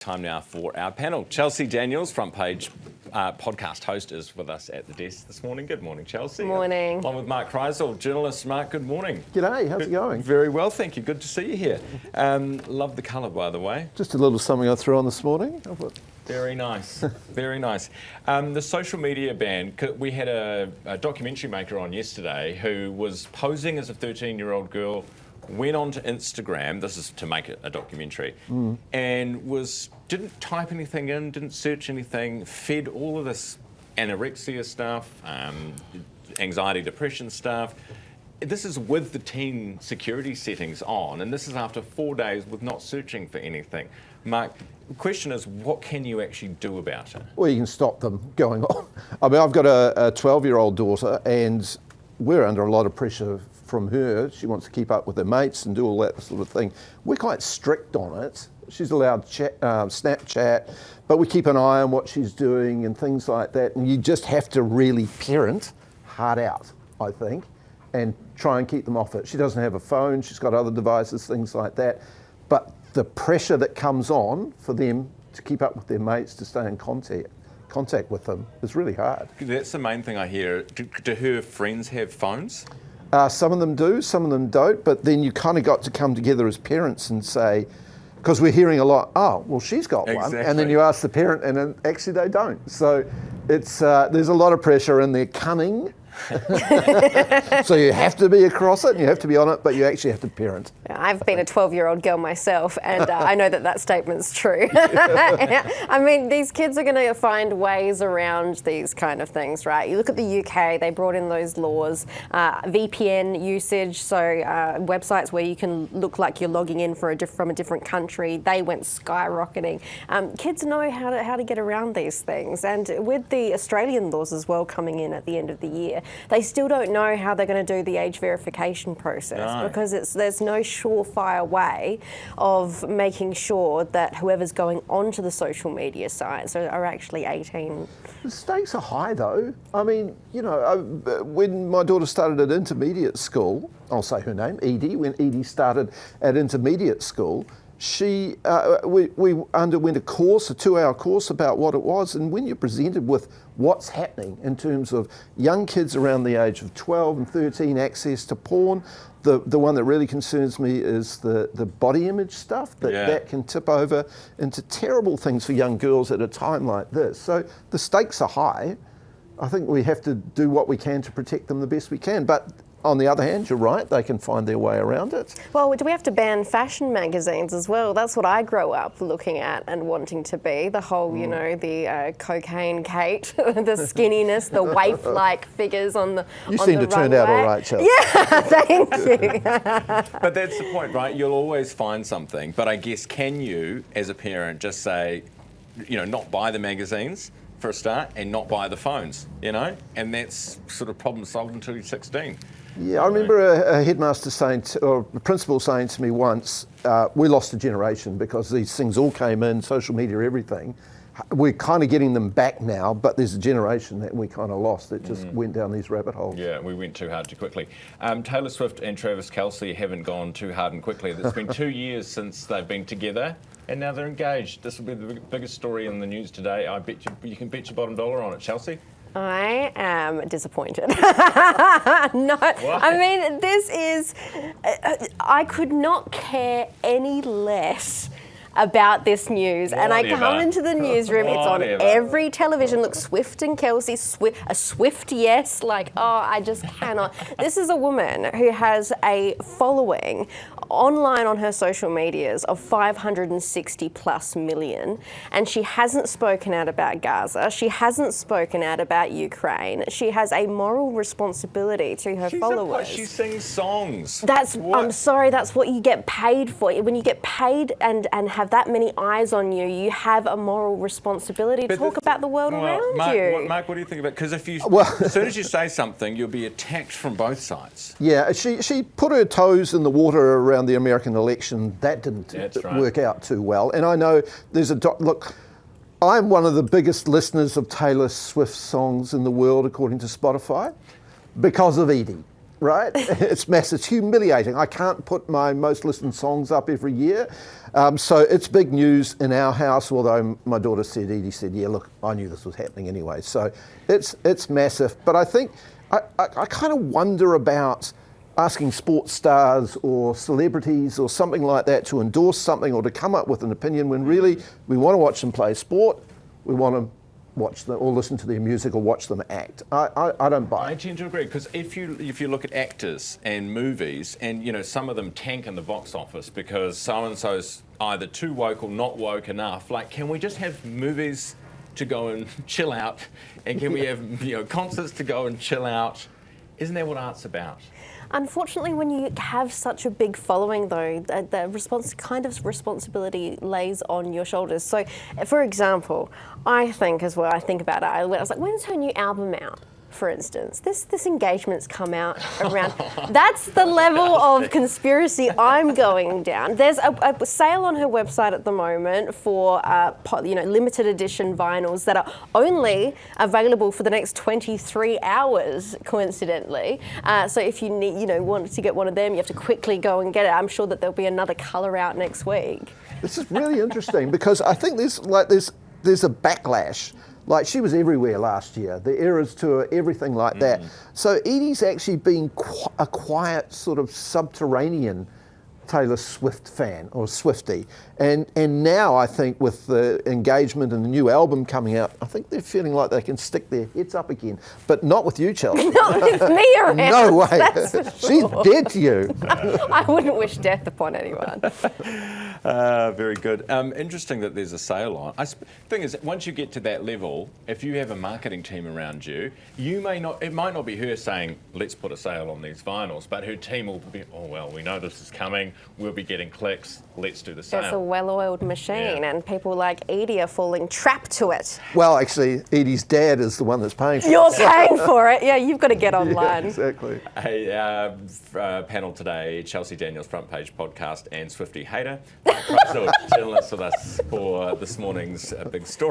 Time now for our panel. Chelsea Daniels, front page podcast host, is with us at the desk this morning. Good morning, Chelsea. Morning. Along with Mark Crysell, journalist. Mark, good morning. G'day, how's it going? Very well, thank you. Good to see you here. Love the colour, by the way. Just a little something I threw on this morning. Very nice, very nice. The social media ban, we had a documentary maker on yesterday who was posing as a 13-year-old girl, went onto Instagram, this is to make it a documentary, and didn't type anything in, didn't search anything, fed all of this anorexia stuff, anxiety, depression stuff. This is with the teen security settings on, and this is after 4 days with not searching for anything. Mark, the question is, what can you actually do about it? Well, you can stop them going on. I mean, I've got a 12-year-old daughter, and we're under a lot of pressure from her. She wants to keep up with her mates and do all that sort of thing. We're quite strict on it. She's allowed Snapchat, but we keep an eye on what she's doing and things like that. And you just have to really parent hard out, I think, and try and keep them off it. She doesn't have a phone. She's got other devices, things like that. But the pressure that comes on for them to keep up with their mates, to stay in contact with them, is really hard. That's the main thing I hear. Do her friends have phones? Some of them do, some of them don't, but then you kind of got to come together as parents and say, because we're hearing a lot, oh, well, she's got one, and then you ask the parent, and then actually they don't. So it's there's a lot of pressure, and they're cunning. So you have to be across it and you have to be on it, but you actually have to parent. I've been a 12-year-old girl myself, and I know that statement's true. I mean, these kids are going to find ways around these kind of things, right? You look at the UK, they brought in those laws, VPN usage, so websites where you can look like you're logging in from a different country, they went skyrocketing. Kids know how to get around these things, and with the Australian laws as well coming in at the end of the year, they still don't know how they're going to do the age verification process because there's no surefire way of making sure that whoever's going onto the social media sites are actually 18. The stakes are high though. I mean, you know, when my daughter started at intermediate school, I'll say her name, Edie, when Edie started at intermediate school, we underwent a 2-hour course about what it was, and when you're presented with what's happening in terms of young kids around the age of 12 and 13 access to porn, the one that really concerns me is the body image stuff that can tip over into terrible things for young girls at a time like this. So the stakes are high. I think we have to do what we can to protect them the best we can, but on the other hand, you're right, they can find their way around it. Well, do we have to ban fashion magazines as well? That's what I grow up looking at and wanting to be. The whole, you know, the cocaine Kate, the skinniness, the waif-like figures on the You seem to turn out all right, Chelsea. Yeah, thank you. But that's the point, right? You'll always find something. But I guess, can you, as a parent, just say, you know, not buy the magazines for a start and not buy the phones, you know? And that's sort of problem solved until you're 16. Yeah, I remember a headmaster or a principal saying to me once, we lost a generation because these things all came in, social media, everything. We're kind of getting them back now, but there's a generation that we kind of lost that just went down these rabbit holes. Yeah, we went too hard too quickly. Taylor Swift and Travis Kelce haven't gone too hard and quickly. It's been 2 years since they've been together, and now they're engaged. This will be the biggest story in the news today. I bet you can bet your bottom dollar on it, Chelsea. I am disappointed. No, I mean, this is, I could not care any less about this news. Whatever. And I come into the newsroom, it's on every television. Look, Swift and Kelce, a Swift yes, like, oh, I just cannot. This is a woman who has a following online on her social medias of 560 plus million, and she hasn't spoken out about Gaza. She hasn't spoken out about Ukraine. She has a moral responsibility to her followers. She sings songs. I'm sorry, that's what you get paid for. When you get paid and have that many eyes on you, you have a moral responsibility to talk about the world around you. Mark, what do you think about it? Because as soon as you say something, you'll be attacked from both sides. Yeah, she put her toes in the water around the American election. That didn't work out too well. And I know there's look, I'm one of the biggest listeners of Taylor Swift songs in the world, according to Spotify, because of Edie. right? It's massive. It's humiliating. I can't put my most listened songs up every year. So it's big news in our house, although my daughter said, Edie said, yeah, look, I knew this was happening anyway. So it's massive. But I think, I kind of wonder about asking sports stars or celebrities or something like that to endorse something or to come up with an opinion when really we want to watch them play sport, we want to watch them or listen to their music or watch them act. I don't buy I it. tend to agree, because if you look at actors and movies, and you know, some of them tank in the box office because so and so's either too woke or not woke enough. Like, can we just have movies to go and chill out, and can we have, you know, concerts to go and chill out? Isn't that what art's about? Unfortunately, when you have such a big following, though, the responsibility lays on your shoulders. So, for example, I think as well, I think about it, I was like, when's her new album out? For instance, this engagement's come out around. That's the level of conspiracy I'm going down. There's a sale on her website at the moment for limited edition vinyls that are only available for the next 23 hours. Coincidentally, so if you need, want to get one of them, you have to quickly go and get it. I'm sure that there'll be another colour out next week. This is really interesting because I think there's a backlash. Like, she was everywhere last year, the Eras tour, everything like that. So Edie's actually been a quiet sort of subterranean Taylor Swift fan or Swiftie. And now I think with the engagement and the new album coming out, I think they're feeling like they can stick their heads up again. But not with you, Chelsea. Not with me around. No way. That's for sure. She's dead to you. I wouldn't wish death upon anyone. Very good. Interesting that there's a sale on. Thing is, once you get to that level, if you have a marketing team around you, it might not be her saying, let's put a sale on these vinyls, but her team will be, oh, well, we know this is coming, we'll be getting clicks, let's do the sale. It's a well-oiled machine, and people like Edie are falling trap to it. Well, actually, Edie's dad is the one that's paying for it. You're paying for it. Yeah, you've got to get online. Yeah, exactly. Hey, panel today, Chelsea Daniels, Front Page Podcast, and Swiftie Hater. Crysell, journalist with us for this morning's big story.